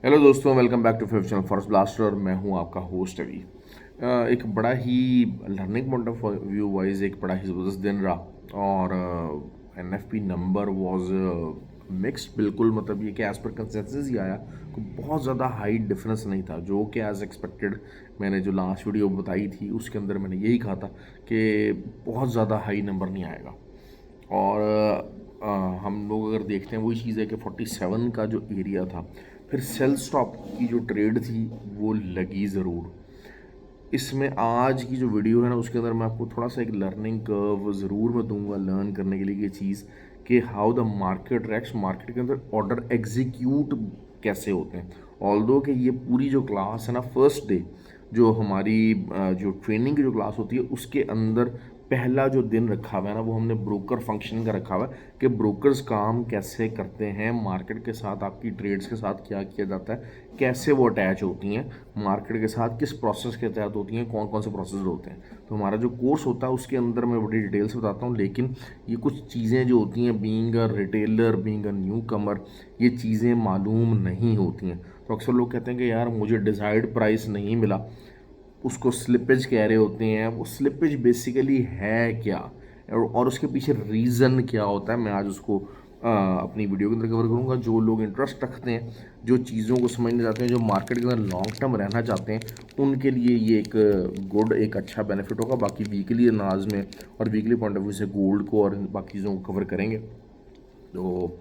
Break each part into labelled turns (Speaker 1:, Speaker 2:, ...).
Speaker 1: Hello दोस्तों, welcome back to fifth channel Forest Blaster. मैं हूं आपका होस्ट अभी। एक बड़ा ही learning point of view wise एक बड़ा ही ज़बरदस्त दिन रहा और एनएफपी नंबर वाज मिक्स्ड। बिल्कुल मतलब ये कि एज़ पर कंसेंसस ही आया, कोई बहुत ज़्यादा हाई डिफरेंस नहीं था जो कि एज़ एक्सपेक्टेड। मैंने जो लास्ट वीडियो बताई थी उसके अंदर मैंने यही कहा था कि बहुत ज़्यादा हाई नंबर नहीं आएगा। और हम लोग अगर देखते हैं वही चीज़ है कि 47 का जो एरिया था, फिर सेल स्टॉप की जो ट्रेड थी वो लगी ज़रूर। इसमें आज की जो वीडियो है ना उसके अंदर मैं आपको थोड़ा सा एक लर्निंग कर्व ज़रूर मैं दूंगा लर्न करने के लिए ये चीज़ कि how the market reacts, market के अंदर ऑर्डर एग्जीक्यूट कैसे होते हैं। ऑल्दो कि ये पूरी जो क्लास है ना फर्स्ट डे जो हमारी जो ट्रेनिंग की जो क्लास होती है उसके अंदर पहला जो दिन रखा हुआ है ना वो हमने ब्रोकर फंक्शन का रखा हुआ है कि ब्रोकर्स काम कैसे करते हैं मार्केट के साथ, आपकी ट्रेड्स के साथ क्या किया जाता है, कैसे वो अटैच होती हैं मार्केट के साथ, किस प्रोसेस के तहत होती हैं, कौन कौन से प्रोसेस होते हैं। तो हमारा जो कोर्स होता है उसके अंदर मैं बड़ी डिटेल से बताता हूँ, लेकिन ये कुछ चीज़ें जो होती हैं being a retailer, being a newcomer, ये चीज़ें मालूम नहीं होती हैं। तो अक्सर लोग कहते हैं कि यार मुझे डिसाइड प्राइस नहीं मिला, उसको स्लिपेज कह रहे होते हैं। वो स्लिपेज बेसिकली है क्या और उसके पीछे रीज़न क्या होता है, मैं आज उसको अपनी वीडियो के अंदर कवर करूँगा। जो लोग इंटरेस्ट रखते हैं, जो चीज़ों को समझना चाहते हैं, जो मार्केट के अंदर लॉन्ग टर्म रहना चाहते हैं, उनके लिए ये एक गुड, एक अच्छा बेनिफिट होगा। बाकी वीकली अंदाज में और वीकली पॉइंट ऑफ व्यू से गोल्ड को और बाकी चीज़ों को कवर करेंगे। तो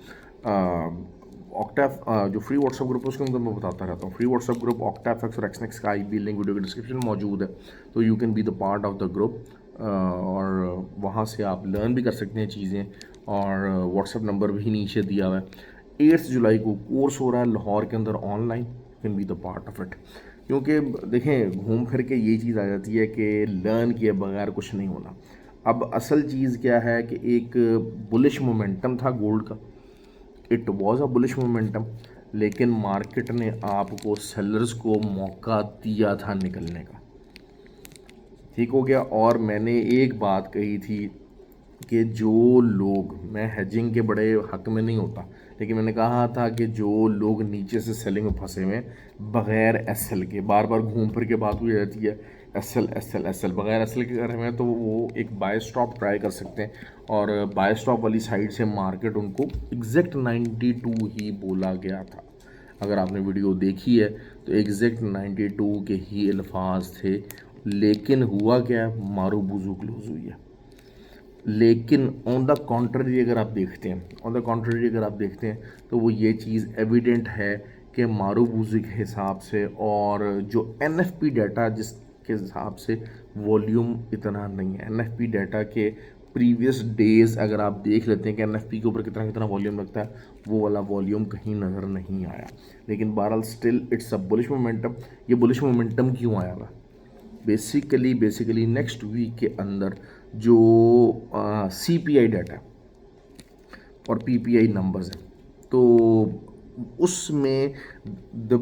Speaker 1: ऑक्टाफ जो फ्री व्हाट्सअप ग्रुप है उसके अंदर मैं बताता रहता हूँ। फ्री व्हाट्सअप ग्रुप ऑक्टाफेक्स और एक्सनेक्स का आई लिंक वीडियो के डिस्क्रिप्शन में मौजूद है, तो you can be the part of the group. और वहाँ से आप लर्न भी कर सकते हैं चीज़ें, और व्हाट्सअप नंबर भी नीचे दिया हुआ है। 8 जुलाई को कोर्स हो रहा है लाहौर के अंदर online, you can be the part of it. क्योंकि देखें घूम फिर के ये चीज़ आ जाती है कि लर्न किए बगैर कुछ नहीं होना। अब असल चीज़ क्या है कि एक बुलिश मोमेंटम था गोल्ड का, it was a bullish momentum, लेकिन मार्केट ने आपको सेलर्स को मौका दिया था निकलने का। ठीक हो गया। और मैंने एक बात कही थी कि जो लोग, मैं हेजिंग के बड़े हक में नहीं होता, लेकिन मैंने कहा था कि जो लोग नीचे से सेलिंग में फंसे हुए बगैर एसएल के, बार बार घूम फिर के बात हुई जाती है एसएल एसएल एसएल, बगैर एसएल के कर रहे हैं, तो वो एक बाय स्टॉप ट्राई कर सकते हैं। और बाय स्टॉप वाली साइड से मार्केट उनको एग्जैक्ट 92 ही बोला गया था। अगर आपने वीडियो देखी है तो एग्जैक्ट 92 के ही अल्फाज थे, लेकिन हुआ क्या, मारू बुजू क्लोज हुई है। लेकिन ऑन द कॉन्ट्ररी अगर आप देखते हैं, तो वो ये चीज़ एविडेंट है कि मारूबूजी के हिसाब से और जो एनएफपी डाटा जिसके हिसाब से वॉल्यूम इतना नहीं है। एनएफपी डाटा के प्रीवियस डेज अगर आप देख लेते हैं कि एनएफपी के ऊपर कितना कितना वॉल्यूम लगता है, वो वाला वॉल्यूम कहीं नज़र नहीं आया। लेकिन बहरहाल still it's a bullish momentum. ये बुलिश मोमेंटम क्यों आया हुआ? बेसिकली नेक्स्ट वीक के अंदर जो सीपीआई डाटा और पीपीआई नंबर्स हैं, तो उसमें the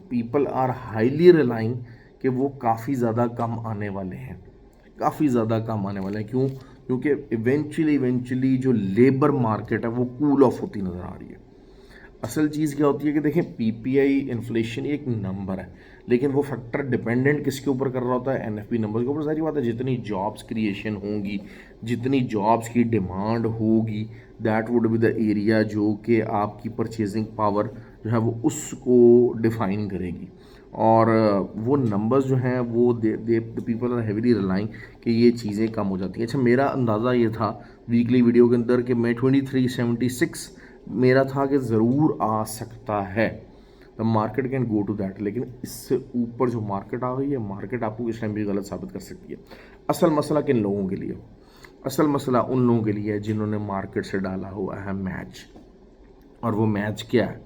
Speaker 1: people are highly relying कि वो काफ़ी ज़्यादा कम आने वाले हैं, काफ़ी ज़्यादा कम आने वाले हैं। क्यों? क्योंकि इवेंचुअली जो लेबर मार्केट है वो कूल ऑफ होती नज़र आ रही है। असल चीज़ क्या होती है कि देखें पीपीआई इन्फ्लेशन एक नंबर है, लेकिन वो फैक्टर डिपेंडेंट किसके ऊपर कर रहा होता है? एनएफपी नंबर के ऊपर। सारी बात है, जितनी जॉब्स क्रिएशन होंगी, जितनी जॉब्स की डिमांड होगी, that would be the area जो कि आपकी परचेजिंग पावर जो है वो उसको डिफाइन करेगी। और वो नंबर्स जो हैं वो they people are heavily relying कि ये चीज़ें कम हो जाती हैं। अच्छा, मेरा अंदाज़ा ये था वीकली वीडियो के अंदर कि मैं 2376 मेरा था कि ज़रूर आ सकता है, the market can go to that. लेकिन इससे ऊपर जो मार्केट आ गई है, मार्केट आपको इस टाइम भी गलत साबित कर सकती है। असल मसला किन लोगों के लिए? असल मसला उन लोगों के लिए है जिन्होंने मार्केट से डाला हुआ है मैच। और वो मैच क्या है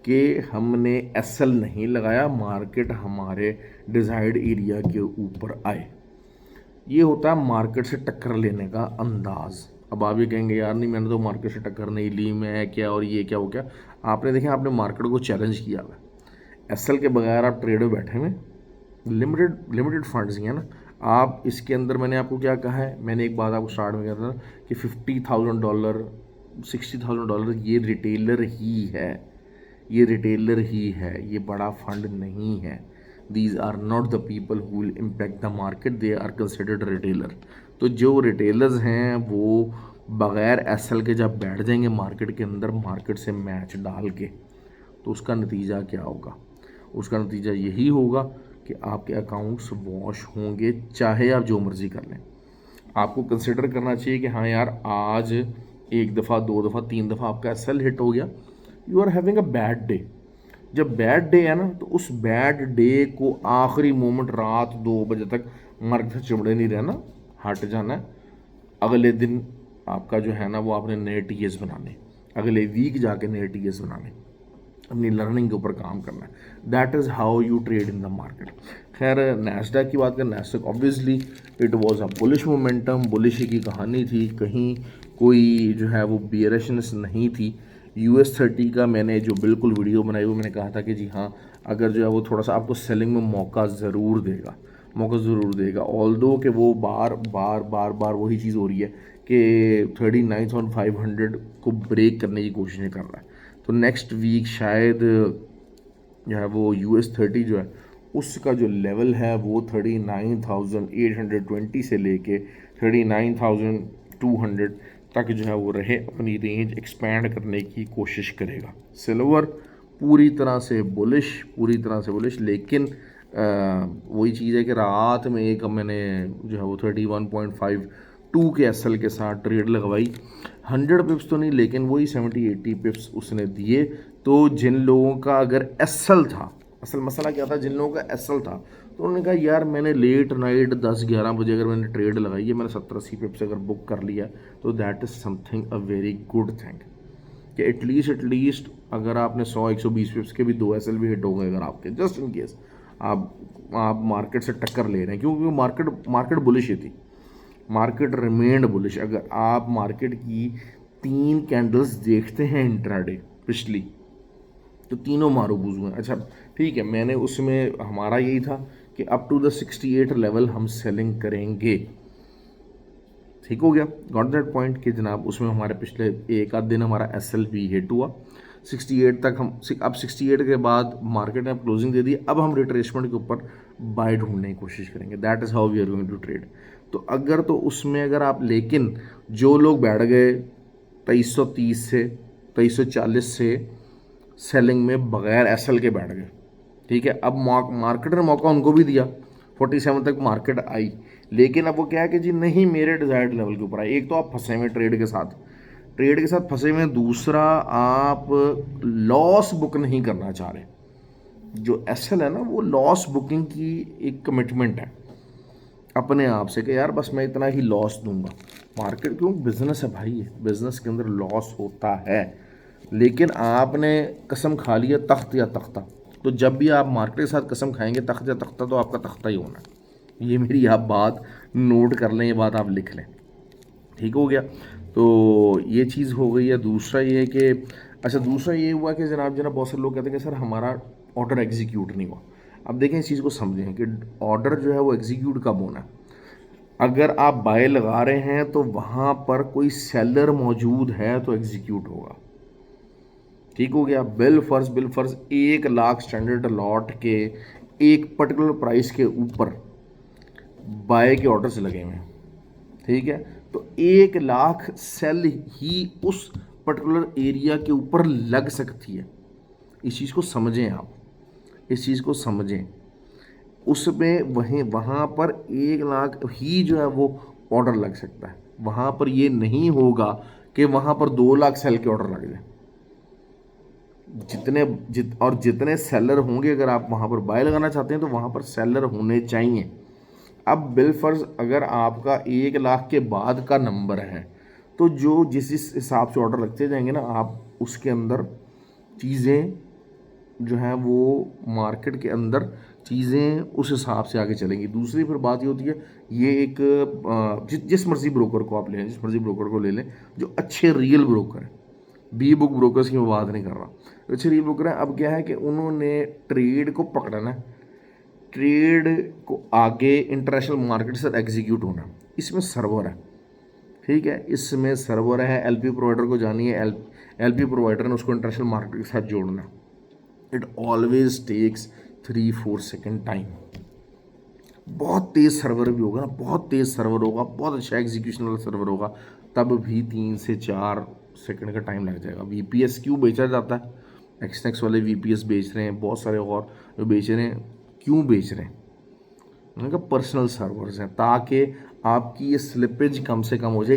Speaker 1: कि हमने एसएल नहीं लगाया, मार्केट हमारे डिज़ायर्ड एरिया के ऊपर आए। ये होता है मार्केट से टक्कर लेने का अंदाज़। अब आप ये कहेंगे यार नहीं मैंने तो मार्केट से टक्कर नहीं ली, मैं क्या और ये क्या वो क्या। आपने देखें, आपने मार्केट को चैलेंज किया हुआ है। एसएल के बगैर आप ट्रेड में बैठे हुए, लिमिटेड फंड्स ही है ना। आप इसके अंदर, मैंने आपको क्या कहा है, मैंने एक बात आपको स्टार्ट में कहा था कि $50,000 $60,000 ये रिटेलर ही है, ये रिटेलर ही है, ये बड़ा फंड नहीं है। These are not the people who will impact the market, they are considered retailer. तो जो रिटेलर्स हैं वो बग़ैर एसएल के जब बैठ जाएंगे मार्केट के अंदर, मार्केट से मैच डाल के, तो उसका नतीजा क्या होगा? उसका नतीजा यही होगा कि आपके अकाउंट्स वॉश होंगे, चाहे आप जो मर्ज़ी कर लें। आपको कंसिडर करना चाहिए कि हाँ यार, आज एक दफ़ा, दो दफ़ा, तीन दफ़ा आपका एसएल हिट हो गया, you are having a bad day. जब बैड डे है ना, तो उस बैड डे को आखिरी मोमेंट रात 2 बजे तक मार्केट से चिमड़े नहीं रहना, हट जाना है। अगले दिन आपका जो है ना, वो आपने नए टीएस बनाने, अगले वीक जाके नए टीएस बनाने, अपनी लर्निंग के ऊपर काम करना है। That is how you trade in the market. खैर, नैस्डैक की बात करें, Nasdaq obviously it was a bullish momentum, bullish की कहानी थी, कहीं कोई जो है वो बियरिशनेस नहीं थी। US30 का मैंने जो बिल्कुल वीडियो बनाई वो मैंने कहा था कि जी हाँ, अगर जो है वो थोड़ा सा आपको सेलिंग में मौका ज़रूर देगा, मौका ज़रूर देगा। ऑल्दो कि वो बार बार बार बार वही चीज़ हो रही है कि 39,500 को ब्रेक करने की कोशिशें कर रहा है। तो नेक्स्ट वीक शायद जो है वो US30 जो है उसका जो लेवल है वो 39,820 से लेके 39,200 तक जो है वो रहे, अपनी रेंज एक्सपैंड करने की कोशिश करेगा। सिल्वर पूरी तरह से बुलिश, पूरी तरह से बुलिश, लेकिन वही चीज़ है कि रात में एक मैंने जो है वो 31.52 के एसएल के साथ ट्रेड लगवाई। 100 पिप्स तो नहीं, लेकिन वही 70-80 पिप्स उसने दिए। तो जिन लोगों का अगर एसएल था, असल मसला क्या था, जिन लोगों का एसएल था तो उन्होंने कहा यार मैंने लेट नाइट 10-11 बजे अगर मैंने ट्रेड लगाई है, मैंने 70-80 पिप्स अगर बुक कर लिया, तो that is something a very good thing कि एटलीस्ट अगर आपने 100-120 पिप्स के भी 2 एसएल भी हिट हो गए अगर आपके, जस्ट इन केस आप मार्केट से टक्कर ले रहे हैं, क्योंकि मार्केट बुलिश ही थी, मार्केट रिमेंड बुलिश। अगर आप मार्केट की 3 कैंडल्स देखते हैं इंट्राडे पिछली, तो तीनों मारूबूज हुए। अच्छा ठीक है, मैंने उसमें हमारा यही था कि अप टू द 68 लेवल हम सेलिंग करेंगे, ठीक हो गया, गॉट दैट पॉइंट कि जनाब उसमें हमारे पिछले एक आध दिन हमारा एसएल भी हिट हुआ 68 तक। हम अब 68 के बाद मार्केट ने क्लोजिंग दे दी, अब हम रिट्रेसमेंट के ऊपर बाय ढूंढने की कोशिश करेंगे। That is how we are going to trade. तो अगर तो उसमें अगर आप, लेकिन जो लोग बैठ गए 2330 से 2340 से सेलिंग में बगैर एसएल के बैठ गए, ठीक है, अब मार्केट ने मौका उनको भी दिया, 47 तक मार्केट आई, लेकिन अब वो क्या है कि जी नहीं मेरे डिज़ायर्ड लेवल के ऊपर आए। एक तो आप फंसे हुए ट्रेड के साथ फंसे हुए हैं, दूसरा आप लॉस बुक नहीं करना चाह रहे। जो एसएल है ना, वो लॉस बुकिंग की एक कमिटमेंट है अपने आप से कि यार बस मैं इतना ही लॉस दूंगा। मार्केट क्यों, बिजनेस है भाई, बिजनेस के अंदर लॉस होता है, लेकिन आपने कसम खा लिया तख्त या तख्ता, तो जब भी आप मार्केट के साथ कसम खाएंगे तख्त या तख्ता, तो आपका तख्ता ही होना है। ये मेरी आप बात नोट कर लें, ये बात आप लिख लें, ठीक हो गया। तो ये चीज़ हो गई है। दूसरा ये कि अच्छा, दूसरा ये हुआ कि जनाब बहुत सारे लोग कहते हैं कि सर हमारा ऑर्डर एग्जीक्यूट नहीं हुआ। अब देखें, इस चीज़ को समझें कि ऑर्डर जो है वो एग्जीक्यूट कब होना है। अगर आप बाय लगा रहे हैं तो वहाँ पर कोई सेलर मौजूद है तो एग्जीक्यूट होगा, ठीक हो गया। बिल फर्ज 1 लाख स्टैंडर्ड लॉट के एक पर्टिकुलर प्राइस के ऊपर बाय के ऑर्डर्स लगे हुए हैं, ठीक है, तो 1 लाख सेल ही उस पर्टिकुलर एरिया के ऊपर लग सकती है। इस चीज़ को समझें, आप इस चीज़ को समझें। उसमें वहाँ पर 1 लाख ही जो है वो ऑर्डर लग सकता है, वहाँ पर ये नहीं होगा कि वहाँ पर 2 लाख सेल के ऑर्डर लग जाए। जितने सेलर होंगे, अगर आप वहाँ पर बाय लगाना चाहते हैं तो वहाँ पर सेलर होने चाहिए। अब बिल फर्ज अगर आपका 1 लाख के बाद का नंबर है, तो जो जिस हिसाब से ऑर्डर लगते जाएंगे ना, आप उसके अंदर चीज़ें जो हैं वो मार्केट के अंदर चीज़ें उस हिसाब से आगे चलेंगी। दूसरी फिर बात ये होती है, ये एक जिस मर्जी ब्रोकर को आप लें, जिस मर्जी ब्रोकर को ले लें जो अच्छे रियल ब्रोकर हैं, बी बुक ब्रोकर्स की मैं बात नहीं कर रहा, अच्छे रियल ब्रोकर हैं। अब क्या है कि उन्होंने ट्रेड को पकड़ना है, ट्रेड को आगे इंटरनेशनल मार्केट से एग्जीक्यूट होना, इसमें सर्वर है, ठीक है, इसमें सर्वर है। एलपी प्रोवाइडर को जानिए, एलपी प्रोवाइडर ने उसको इंटरनेशनल मार्केट के साथ जोड़ना, it always takes 3-4 second time. बहुत तेज़ सर्वर भी होगा ना, बहुत तेज़ सर्वर होगा, बहुत अच्छा एग्जीक्यूशन वाला सर्वर होगा, तब भी 3 से 4 सेकंड का टाइम लग जाएगा। वीपीएस क्यों बेचा जाता है? एक्सनेक्स वाले वीपीएस बेच रहे हैं, बहुत सारे और जो बेच रहे हैं, क्यों बेच रहे हैं? उनका पर्सनल सर्वर्स हैं, ताकि आपकी ये स्लिपेज कम से कम हो जाए।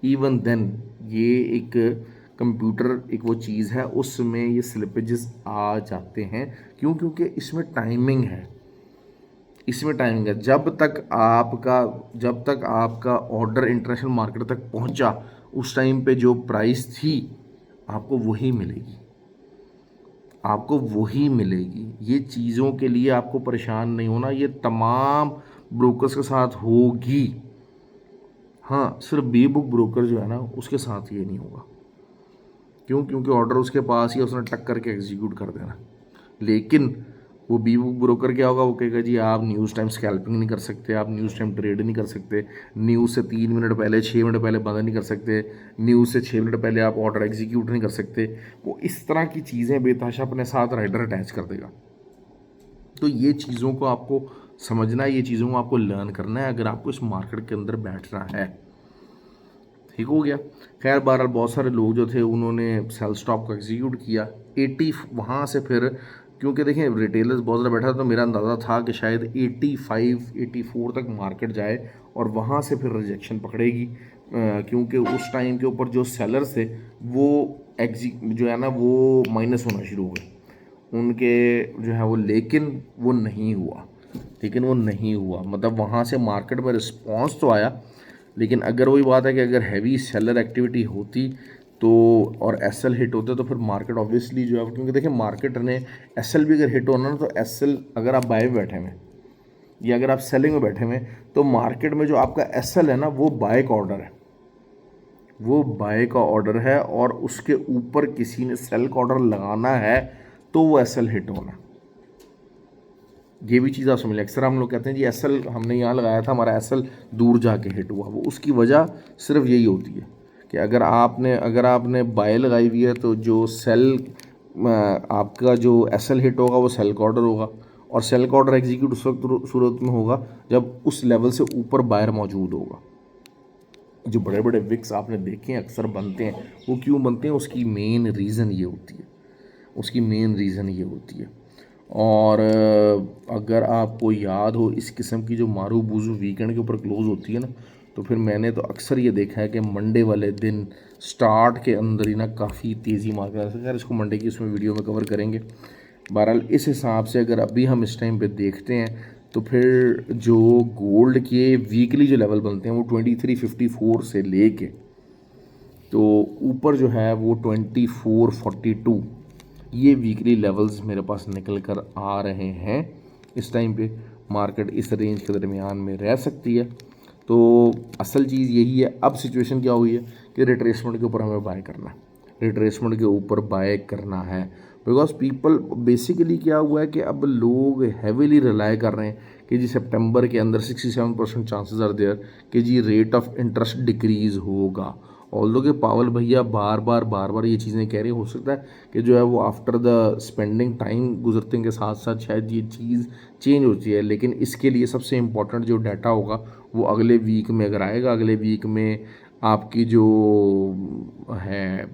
Speaker 1: इवन देन ये एक कंप्यूटर एक वो चीज़ है, उसमें ये स्लिपेजेस आ जाते हैं। क्यों? क्योंकि इसमें टाइमिंग है, इसमें टाइमिंग है। जब तक आपका ऑर्डर इंटरनेशनल मार्केट तक पहुंचा, उस टाइम पे जो प्राइस थी आपको वही मिलेगी, आपको वही मिलेगी। ये चीज़ों के लिए आपको परेशान नहीं होना, ये तमाम ब्रोकर्स के साथ होगी। हाँ, सिर्फ बी बुक ब्रोकर जो है ना, उसके साथ ये नहीं होगा। क्यों? क्योंकि ऑर्डर उसके पास ही, उसने टक करके एग्जीक्यूट कर देना। लेकिन वो बी बुक ब्रोकर क्या होगा, वो कहेगा जी आप न्यूज़ टाइम स्कैल्पिंग नहीं कर सकते, आप न्यूज़ टाइम ट्रेड नहीं कर सकते, न्यूज़ से 3 मिनट पहले 6 मिनट पहले बंद नहीं कर सकते, न्यूज़ से 6 मिनट पहले आप ऑर्डर एग्जीक्यूट नहीं कर सकते। वो इस तरह की चीज़ें बेतहाशा अपने साथ राइडर अटैच कर देगा। तो ये चीज़ों को आपको समझना है, ये चीज़ों को आपको लर्न करना है, अगर आपको इस मार्केट के अंदर बैठना है। ठीक हो गया। खैर बहरहाल बहुत सारे लोग जो थे उन्होंने सेल स्टॉप को एग्जीक्यूट किया 80, वहाँ से फिर, क्योंकि देखें रिटेलर्स बहुत ज़्यादा बैठा था, तो मेरा अंदाज़ा था कि शायद 85-84 तक मार्केट जाए और वहाँ से फिर रिजेक्शन पकड़ेगी, क्योंकि उस टाइम के ऊपर जो सेलर्स थे वो जो है ना वो माइनस होना शुरू हो गए उनके जो है वो, लेकिन वो नहीं हुआ। मतलब वहाँ से मार्केट में रिस्पॉन्स तो आया, लेकिन अगर वही बात है कि अगर हैवी सेलर एक्टिविटी होती तो और एसएल हिट होते तो फिर मार्केट ऑब्वियसली जो है, क्योंकि देखिए मार्केट ने एसएल भी अगर हिट होना ना, तो एसएल अगर आप बाय में बैठे हुए या अगर आप सेलिंग में बैठे हुए, तो मार्केट में जो आपका एसएल है ना, वो बाय का ऑर्डर है, और उसके ऊपर किसी ने सेल का ऑर्डर लगाना है तो वो एसएल हिट होना। ये भी चीज़ आप समझ लें। अक्सर हम लोग कहते हैं जी एसएल हमने यहाँ लगाया था, हमारा एसएल दूर जाके हिट हुआ। वो उसकी वजह सिर्फ यही होती है कि अगर आपने बाय लगाई हुई है, तो जो सेल आपका जो एसएल हिट होगा वो सेल का ऑर्डर होगा, और सेल का ऑर्डर एग्जीक्यूट उस वक्त सूरत में होगा जब उस लेवल से ऊपर बायर मौजूद होगा। जो बड़े बड़े विक्स आपने देखे हैं अक्सर बनते हैं, वो क्यों बनते हैं? उसकी मेन रीज़न ये होती है। और अगर आपको याद हो इस किस्म की जो मारू बूजू वीकेंड के ऊपर क्लोज़ होती है ना, तो फिर मैंने तो अक्सर ये देखा है कि मंडे वाले दिन स्टार्ट के अंदर ही ना काफ़ी तेज़ी मार्केट, खैर इसको मंडे की उसमें वीडियो में कवर करेंगे। बहरहाल इस हिसाब से अगर अभी हम इस टाइम पे देखते हैं, तो फिर जो गोल्ड के वीकली जो लेवल बनते हैं वो 2354 से लेके तो ऊपर जो है वो 2442, ये वीकली लेवल्स मेरे पास निकल कर आ रहे हैं। इस टाइम पे मार्केट इस रेंज के दरमियान में रह सकती है। तो असल चीज़ यही है। अब सिचुएशन क्या हुई है कि रिट्रेसमेंट के ऊपर हमें बाय करना है, रिट्रेसमेंट के ऊपर बाय करना है, बिकॉज पीपल बेसिकली क्या हुआ है कि अब लोग हैवीली रिलाई कर रहे हैं कि जी सितंबर के अंदर 67% चांसेस आर देयर कि जी रेट ऑफ इंटरेस्ट डिक्रीज़ होगा। ऑल्दो के पावल भैया बार बार ये चीज़ें कह रहे, हो सकता है कि जो है वो आफ्टर द स्पेंडिंग टाइम गुजरते के साथ साथ शायद ये चीज़ चेंज होती है, लेकिन इसके लिए सबसे इम्पॉर्टेंट जो डाटा होगा वो अगले वीक में अगर आएगा, अगले वीक में आपकी जो है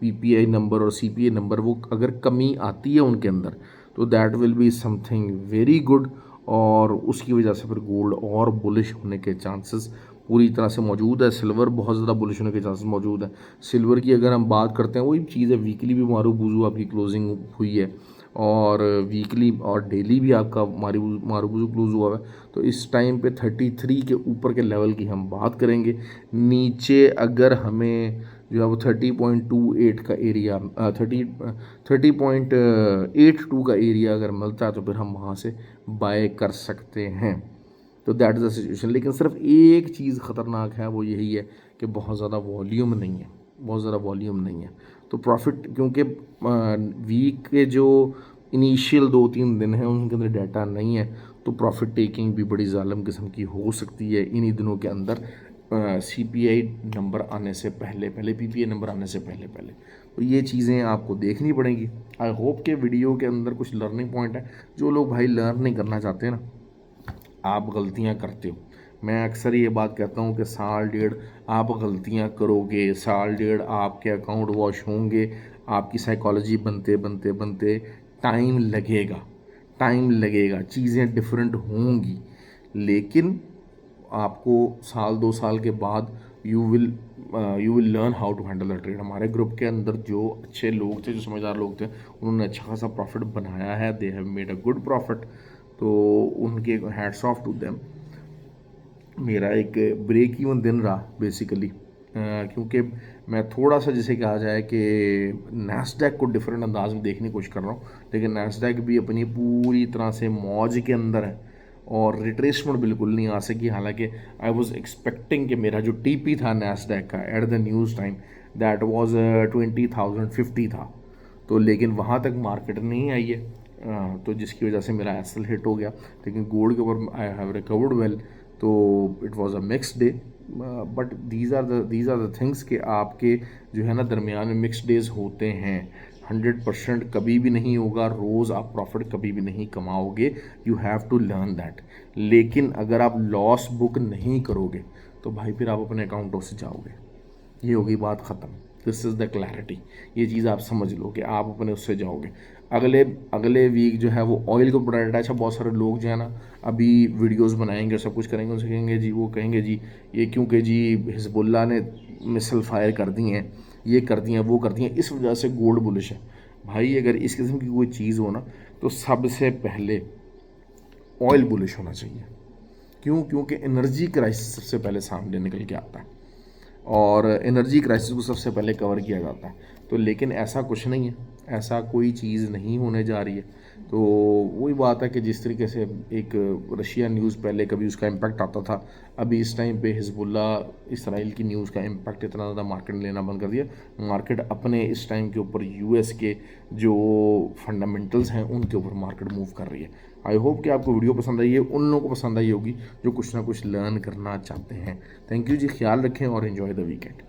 Speaker 1: पीपीआई नंबर और सीपीआई नंबर वो अगर कमी आती है उनके अंदर, तो that will be something very good, और उसकी वजह से फिर गोल्ड और बुलिश होने के चांसेस पूरी तरह से मौजूद है। सिल्वर बहुत ज़्यादा बुलिश होने के चांसेस मौजूद है। सिल्वर की अगर हम बात करते हैं, वही चीज़ है, वीकली भी मारू बूजू आपकी क्लोजिंग हुई है, और वीकली और डेली भी आपका मारू बूजू क्लोज हुआ है। तो इस टाइम पे 33 के ऊपर के लेवल की हम बात करेंगे। नीचे अगर हमें जो है वो 30.28 का एरिया 30.82 का एरिया अगर मिलता है, तो फिर हम वहाँ से बाय कर सकते हैं। तो दैट इज़ द सिचुएशन। लेकिन सिर्फ एक चीज़ ख़तरनाक है, वो यही है कि बहुत ज़्यादा वॉल्यूम नहीं है। तो प्रॉफिट, क्योंकि वीक के जो इनिशियल 2-3 दिन हैं उनके अंदर डाटा नहीं है, तो प्रॉफिट टेकिंग भी बड़ी जालिम किस्म की हो सकती है इन्हीं दिनों के अंदर, सीपीआई नंबर आने से पहले पीपीआई नंबर आने से पहले। ये चीज़ें आपको देखनी पड़ेंगी। आई होप के वीडियो के अंदर कुछ लर्निंग पॉइंट है। जो लोग भाई लर्न नहीं करना चाहते ना, आप गलतियां करते हो। मैं अक्सर ये बात कहता हूँ कि साल डेढ़ आप गलतियां करोगे, साल डेढ़ आपके अकाउंट वॉश होंगे, आपकी साइकोलॉजी बनते बनते बनते टाइम लगेगा, टाइम लगेगा, चीज़ें डिफरेंट होंगी, लेकिन आपको साल 2 साल के बाद you will learn how to handle the trade. हमारे ग्रुप के अंदर जो अच्छे लोग थे, जो समझदार लोग थे, उन्होंने अच्छा खासा प्रॉफिट बनाया है, they have made a good profit, तो उनके हैट्स ऑफ टू देम। मेरा एक ब्रेक इवन दिन रहा बेसिकली, क्योंकि मैं थोड़ा सा जिसे कहा जाए कि नैस्डैक को डिफरेंट अंदाज में देखने की कोशिश कर रहा हूँ, लेकिन नैस्डैक भी अपनी पूरी तरह से मौज के अंदर है और रिट्रेसमेंट बिल्कुल नहीं आ सकी। हालांकि आई वॉज एक्सपेक्टिंग कि मेरा जो टीपी था नैस्डैक का at the news time that was 20,050 था, तो लेकिन वहाँ तक मार्केट नहीं आई है, तो जिसकी वजह से मेरा एसएल हिट हो गया। लेकिन गोल्ड के ऊपर आई हैव रिकवर्ड वेल, तो it was a mix day. But these are the things कि आपके जो है ना दरमियान में मिक्स डेज होते हैं। 100% कभी भी नहीं होगा, रोज़ आप प्रॉफिट कभी भी नहीं कमाओगे, you have to learn that. लेकिन अगर आप लॉस बुक नहीं करोगे तो भाई फिर आप अपने अकाउंटों से जाओगे, ये होगी बात ख़त्म। दिस इज़ द क्लैरिटी, ये चीज़ आप समझ लो कि आप अपने उससे जाओगे। अगले अगले वीक जो है वो ऑयल को प्रोडक्ट है। अच्छा, बहुत सारे लोग जो है ना अभी वीडियोस बनाएंगे, सब कुछ करेंगे, उनसे कहेंगे जी, वो कहेंगे जी ये क्योंकि जी हिजबुल्लाह ने मिसल फायर कर दी हैं, ये कर दी हैं, वो कर दी हैं, इस वजह से गोल्ड बुलिश है। भाई अगर इस किस्म की कोई चीज़ हो ना तो सबसे पहले ऑयल बुलिश होना चाहिए। क्यों? क्योंकि एनर्जी क्राइसिस सबसे पहले सामने निकल के आता है और एनर्जी क्राइसिस को सबसे पहले कवर किया जाता है। तो लेकिन ऐसा कुछ नहीं है, ऐसा कोई चीज़ नहीं होने जा रही है। तो वही बात है कि जिस तरीके से एक रशिया न्यूज़ पहले कभी उसका इम्पैक्ट आता था, अभी इस टाइम पे हिजबुल्लाह इसराइल की न्यूज़ का इम्पैक्ट इतना ज़्यादा मार्केट ने लेना बंद कर दिया। मार्केट अपने इस टाइम के ऊपर यूएस के जो फंडामेंटल्स हैं उनके ऊपर मार्केट मूव कर रही है। आई होप कि आपको वीडियो पसंद आई है, उन लोगों को पसंद आई होगी जो कुछ ना कुछ लर्न करना चाहते हैं। थैंक यू जी, ख्याल रखें और इन्जॉय द वीकेंड।